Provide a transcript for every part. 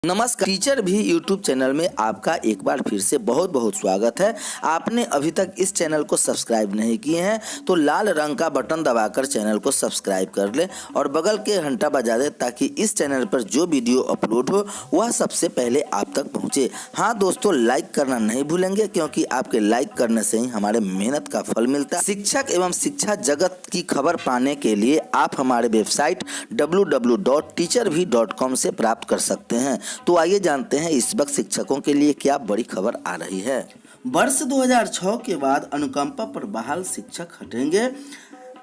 नमस्कार। टीचर भी YouTube channel में आपका एक बार फिर से बहुत बहुत स्वागत है। आपने अभी तक इस चैनल को सब्सक्राइब नहीं किए हैं तो लाल रंग का बटन दबाकर चैनल को सब्सक्राइब कर लें और बगल के घंटा बजा दें ताकि इस चैनल पर जो वीडियो अपलोड हो वह सबसे पहले आप तक पहुंचे। हाँ दोस्तों, लाइक करना नहीं भूलेंगे क्योंकि आपके लाइक करने से ही हमारे मेहनत का फल मिलता है। शिक्षक एवं शिक्षा जगत की खबर पाने के लिए आप हमारे वेबसाइट www.teacharbhi.com से प्राप्त कर सकते हैं। तो आइए जानते हैं इस वक्त शिक्षकों के लिए क्या बड़ी खबर आ रही है। वर्ष 2006 के बाद अनुकंपा पर बहाल शिक्षक हटेंगे।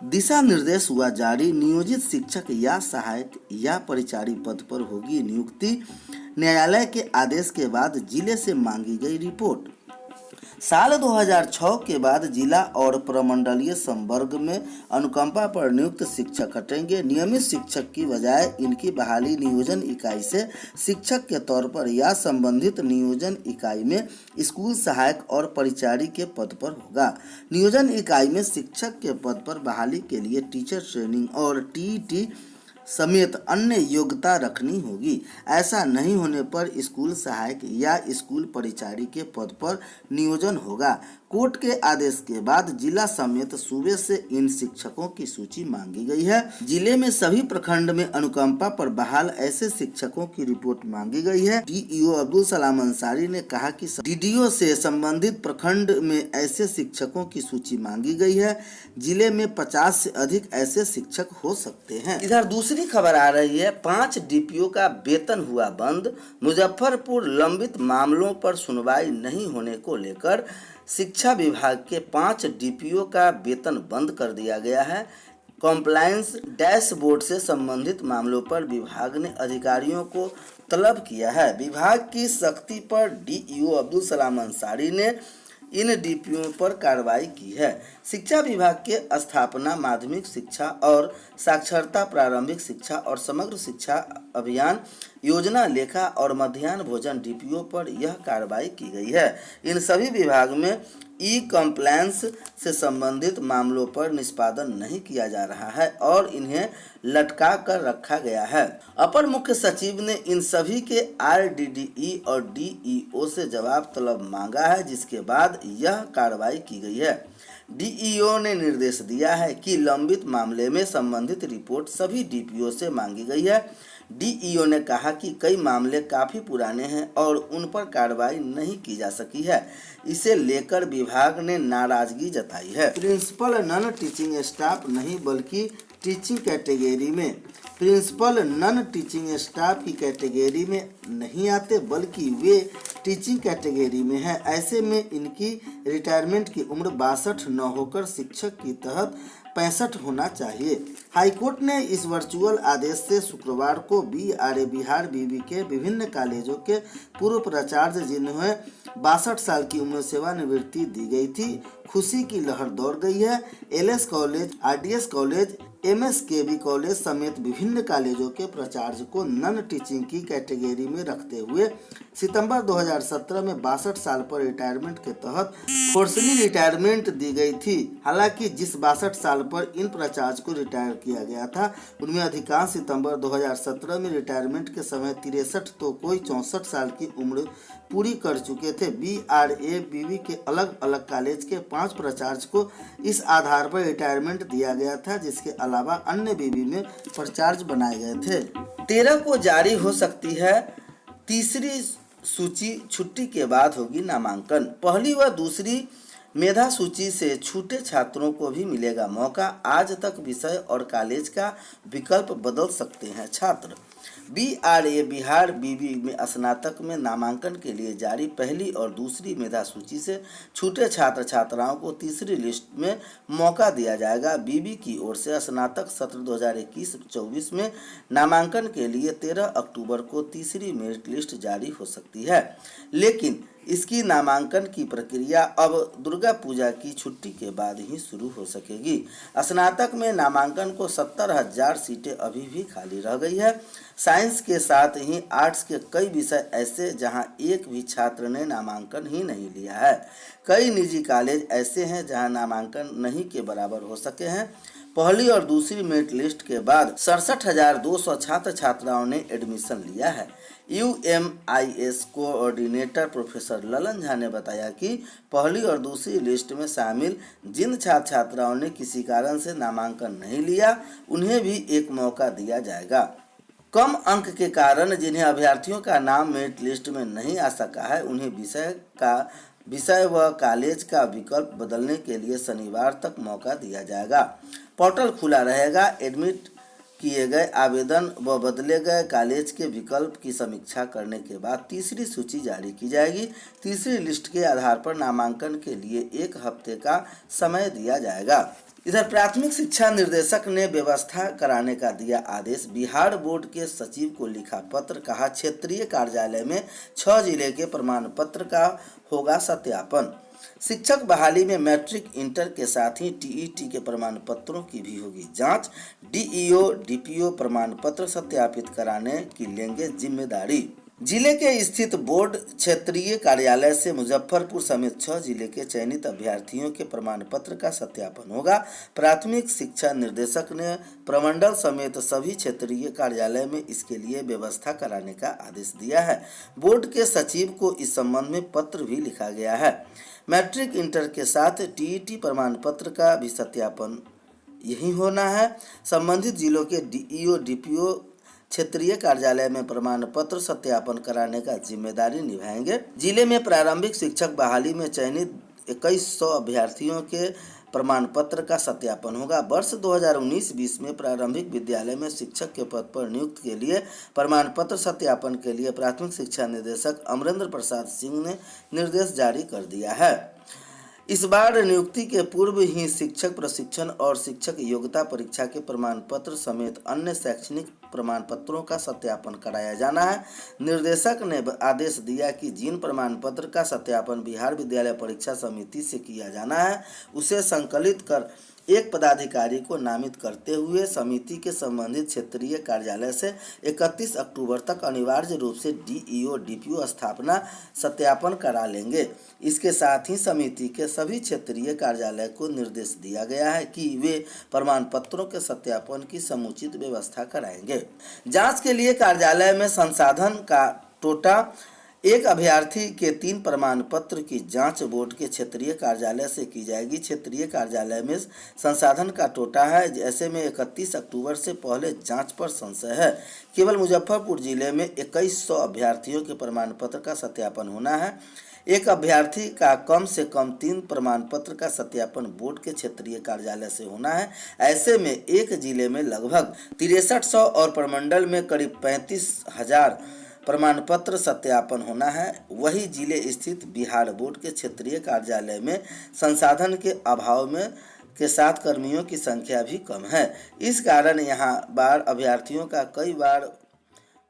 दिशा निर्देश हुआ जारी। नियोजित शिक्षक या सहायक या परिचारी पद पर होगी नियुक्ति। न्यायालय के आदेश के बाद जिले से मांगी गई रिपोर्ट। साल 2006 के बाद जिला और प्रमंडलीय संवर्ग में अनुकंपा पर नियुक्त शिक्षक हटेंगे। नियमित शिक्षक की बजाय इनकी बहाली नियोजन इकाई से शिक्षक के तौर पर या संबंधित नियोजन इकाई में स्कूल सहायक और परिचारी के पद पर होगा। नियोजन इकाई में शिक्षक के पद पर बहाली के लिए टीचर ट्रेनिंग और टीईटी समेत अन्य योग्यता रखनी होगी। ऐसा नहीं होने पर स्कूल सहायक या स्कूल परिचारी के पद पर नियोजन होगा। कोर्ट के आदेश के बाद जिला समेत सूबे से इन शिक्षकों की सूची मांगी गई है। जिले में सभी प्रखंड में अनुकंपा पर बहाल ऐसे शिक्षकों की रिपोर्ट मांगी गई है। डीईओ अब्दुल सलाम अंसारी ने कहा कि डीडीओ से संबंधित प्रखंड में ऐसे शिक्षकों की सूची मांगी गई है। जिले में 50 से अधिक ऐसे शिक्षक हो सकते हैं। इधर दूसरी खबर आ रही है, 5 डीपीओ का वेतन हुआ बंद। मुजफ्फरपुर लंबित मामलों पर सुनवाई नहीं होने को लेकर शिक्षा विभाग के 5 डीपीओ का वेतन बंद कर दिया गया है। कॉम्प्लायंस डैशबोर्ड से संबंधित मामलों पर विभाग ने अधिकारियों को तलब किया है। विभाग की सख्ती पर डीईओ अब्दुल सलाम अंसारी ने इन डीपीओ पर कार्रवाई की है। शिक्षा विभाग के स्थापना, माध्यमिक शिक्षा और साक्षरता, प्रारंभिक शिक्षा और समग्र शिक्षा अभियान, योजना, लेखा और मध्याह्न भोजन डीपीओ पर यह कार्रवाई की गई है। इन सभी विभाग में ई कंप्लायंस से संबंधित मामलों पर निष्पादन नहीं किया जा रहा है और इन्हें लटका कर रखा गया है। अपर मुख्य सचिव ने इन सभी के आरडीडीई और डीईओ से जवाब तलब मांगा है, जिसके बाद यह कार्रवाई की गई है। डीईओ ने निर्देश दिया है कि लंबित मामले में संबंधित रिपोर्ट सभी डीपीओ से मांगी गई है। डीईओ ने कहा कि कई मामले काफ़ी पुराने हैं और उन पर कार्रवाई नहीं की जा सकी है। इसे लेकर विभाग ने नाराजगी जताई है। प्रिंसिपल नन टीचिंग स्टाफ नहीं बल्कि टीचिंग कैटेगरी में। प्रिंसिपल नन टीचिंग स्टाफ की कैटेगरी में नहीं आते बल्कि वे टीचिंग कैटेगरी में है। ऐसे में इनकी रिटायरमेंट की उम्र 62 न होकर शिक्षक की तहत 65 होना चाहिए। हाईकोर्ट ने इस वर्चुअल आदेश से शुक्रवार को बीआरए बिहार बीबी के विभिन्न कॉलेजों के पूर्व प्राचार्य जिन्हें 62 साल की उम्र सेवानिवृत्ति दी गई थी, खुशी की लहर दौड़ गई है। LS college, RDS college, MSKV college समेत विभिन्न कॉलेजों के प्राचार्य को नन टीचिंग की कैटेगरी में रखते हुए सितंबर 2017 में 62 साल पर रिटायरमेंट के तहत फोर्सली रिटायरमेंट दी गई थी। हालांकि जिस 62 साल पर इन प्राचार्य को रिटायर किया गया था उनमें अधिकांश सितंबर 2017 में रिटायरमेंट के समय 63 तो कोई 64 साल की उम्र पूरी कर चुके थे। बीआरए बीबी के अलग अलग कॉलेज के 5 प्राचार्य को इस आधार पर रिटायरमेंट दिया गया था, जिसके अलावा अन्य बीबी में प्राचार्य बनाए गए थे। 13 को जारी हो सकती है तीसरी सूची। छुट्टी के बाद होगी नामांकन। पहली व दूसरी मेधा सूची से छूटे छात्रों को भी मिलेगा मौका। आज तक विषय और कॉलेज का विकल्प बदल सकते हैं छात्र। बीआरए बिहार बीबी में स्नातक में नामांकन के लिए जारी पहली और दूसरी मेधा सूची से छूटे छात्र छात्राओं को तीसरी लिस्ट में मौका दिया जाएगा। बीबी की ओर से स्नातक सत्र 2021-24 में नामांकन के लिए 13 अक्टूबर को तीसरी मेरिट लिस्ट जारी हो सकती है, लेकिन इसकी नामांकन की प्रक्रिया अब दुर्गा पूजा की छुट्टी के बाद ही शुरू हो सकेगी। स्नातक में नामांकन को 70,000 सीटें अभी भी खाली रह गई है। साइंस के साथ ही आर्ट्स के कई विषय ऐसे जहां एक भी छात्र ने नामांकन ही नहीं लिया है। कई निजी कॉलेज ऐसे हैं जहां नामांकन नहीं के बराबर हो सके हैं। पहली और दूसरी मेरिट लिस्ट के बाद 67,200 छात्र छात्राओं ने एडमिशन लिया है। UMIS coordinator professor Lalan Jha ने बताया कि पहली और दूसरी लिस्ट में शामिल जिन छात्र छात्राओं ने किसी कारण से नामांकन नहीं लिया उन्हें भी एक मौका दिया जाएगा। कम अंक के कारण जिन्हें अभ्यर्थियों का नाम मेरिट लिस्ट में नहीं आ सका है उन्हें विषय व कॉलेज का विकल्प बदलने के लिए शनिवार तक मौका दिया जाएगा। पोर्टल खुला रहेगा। एडमिट किए गए आवेदन व बदले गए कॉलेज के विकल्प की समीक्षा करने के बाद तीसरी सूची जारी की जाएगी। तीसरी लिस्ट के आधार पर नामांकन के लिए 1 हफ्ते का समय दिया जाएगा। इधर प्राथमिक शिक्षा निर्देशक ने व्यवस्था कराने का दिया आदेश। बिहार बोर्ड के सचिव को लिखा पत्र, कहा क्षेत्रीय कार्यालय में 6 जिले के प्रमाण पत्र का होगा सत्यापन। शिक्षक बहाली में मैट्रिक इंटर के साथ ही TET के प्रमाण पत्रों की भी होगी जांच। DEO DPO प्रमाण पत्र सत्यापित कराने की लेंगे जिम्मेदारी। जिले के स्थित बोर्ड क्षेत्रीय कार्यालय से मुजफ्फरपुर समेत 6 जिले के चयनित अभ्यर्थियों के प्रमाण पत्र का सत्यापन होगा। प्राथमिक शिक्षा निर्देशक ने प्रमंडल समेत सभी क्षेत्रीय कार्यालय में इसके लिए व्यवस्था कराने का आदेश दिया है। बोर्ड के सचिव को इस संबंध में पत्र भी लिखा गया है। मैट्रिक इंटर के साथ TET प्रमाण पत्र का भी सत्यापन यही होना है। संबंधित जिलों के DEO DPO क्षेत्रीय कार्यालय में प्रमाण पत्र सत्यापन कराने का जिम्मेदारी निभाएंगे। जिले में प्रारंभिक शिक्षक बहाली में चयनित 2100 अभ्यर्थियों के प्रमाण पत्र का सत्यापन होगा। वर्ष 2019-20 में प्रारंभिक विद्यालय में शिक्षक के पद पर नियुक्ति के लिए प्रमाण पत्र सत्यापन के लिए प्राथमिक शिक्षा निदेशक अमरेंद्र प्रसाद सिंह ने निर्देश जारी कर दिया है। इस बार नियुक्ति के पूर्व ही शिक्षक प्रशिक्षण और शिक्षक योग्यता परीक्षा के प्रमाण पत्र समेत अन्य शैक्षणिक प्रमाण पत्रों का सत्यापन कराया जाना है। निर्देशक ने आदेश दिया कि जिन प्रमाण पत्र का सत्यापन बिहार विद्यालय परीक्षा समिति से किया जाना है उसे संकलित कर एक पदाधिकारी को नामित करते हुए समिति के संबंधित क्षेत्रीय कार्यालय से 31 अक्टूबर तक अनिवार्य रूप से DEO DPO स्थापना सत्यापन करा लेंगे। इसके साथ ही समिति के सभी क्षेत्रीय कार्यालय को निर्देश दिया गया है कि वे प्रमाण पत्रों के सत्यापन की समुचित व्यवस्था कराएंगे। जांच के लिए कार्यालय में संसाधन का टोटा। एक अभ्यर्थी के 3 प्रमाण पत्र की जांच बोर्ड के क्षेत्रीय कार्यालय से की जाएगी। क्षेत्रीय कार्यालय में संसाधन का टोटा है। ऐसे में 31 अक्टूबर से पहले जांच पर संशय है। केवल मुजफ्फरपुर जिले में 2100 अभ्यर्थियों के प्रमाण पत्र का सत्यापन होना है। एक अभ्यर्थी का कम से कम 3 प्रमाण पत्र का सत्यापन बोर्ड के क्षेत्रीय कार्यालय से होना है। ऐसे में एक जिले में लगभग 6300 और प्रमंडल में करीब 35,000 प्रमाण पत्र सत्यापन होना है। वही जिले स्थित बिहार बोर्ड के क्षेत्रीय कार्यालय में संसाधन के अभाव में के साथ कर्मियों की संख्या भी कम है। इस कारण यहाँ बार अभ्यर्थियों का कई बार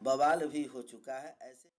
बवाल भी हो चुका है। ऐसे